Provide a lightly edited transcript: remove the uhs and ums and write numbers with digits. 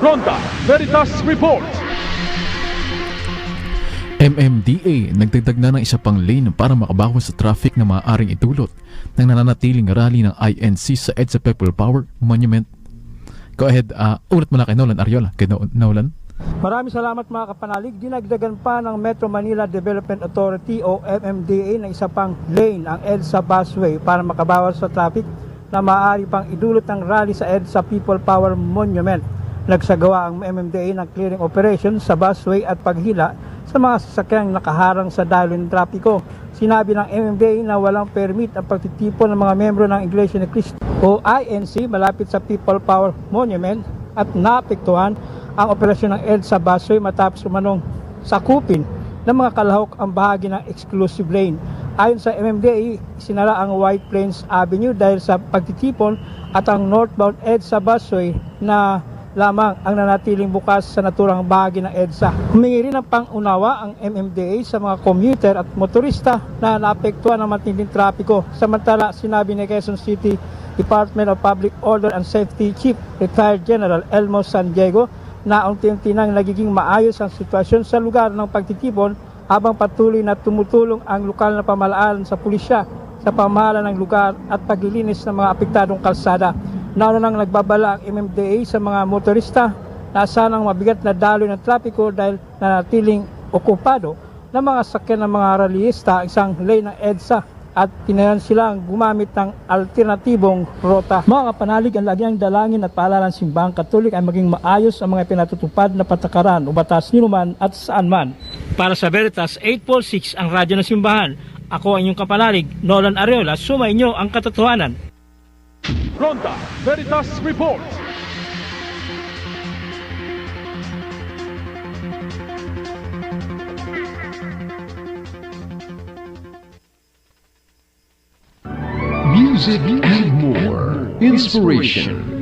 Fronta Veritas Report. MMDA nagdagdag na ng isa pang lane para makabawas sa traffic na maaaring idulot ng nananatiling rally ng INC sa EDSA People Power Monument. Go ahead, ulit mo na kay Nolan Ariola. Kay Nolan. Maraming salamat mga kapanalig. Dinagdagan pa ng Metro Manila Development Authority o MMDA na isa pang lane ang EDSA Busway para makabawas sa traffic na maaari pang idulot ng rally sa EDSA People Power Monument. Nagsagawa ang MMDA ng clearing operation sa busway at paghila sa mga sasakyang nakaharang sa daloy ng trapiko. Sinabi ng MMDA na walang permit ang pagtitipon ng mga membro ng Iglesia ni Cristo o INC malapit sa People Power Monument at naapektuhan ang operasyon ng EDSA Busway matapos umanong sakupin ng mga kalahok ang bahagi ng exclusive lane. Ayon sa MMDA, sinara ang White Plains Avenue dahil sa pagtitipon at ang northbound EDSA Busway na lamang ang nanatiling bukas sa naturang bahagi ng EDSA. Humingi rin ng pangunawa ang MMDA sa mga commuter at motorista na naapektuhan ng matinding trapiko. Samantala, sinabi ni Quezon City Department of Public Order and Safety Chief Retired General Elmo San Diego na unti-unti nang nagiging maayos ang sitwasyon sa lugar ng pagtitipon habang patuloy na tumutulong ang lokal na pamahalaan sa pulisya sa pamahalaan ng lugar at paglilinis ng mga apektadong kalsada. Nauna nang nagbabala ang MMDA sa mga motorista na asanang mabigat na daloy ng trapiko dahil nanatiling okupado ng mga sakyan ng mga rallyista isang lane ng EDSA at tinayan silang gumamit ng alternatibong rota. Mga kapanalig, ang lagiang dalangin at paalala ng simbahang Katolik ay maging maayos ang mga pinatutupad na patakaran o batas ninuman at saan man. Para sa Veritas 846 ang radyo ng simbahan, ako ang inyong kapanalig, Nolan Ariola, sumainyo ang katotohanan. Fronta Veritas Report. Music and more. Inspiration.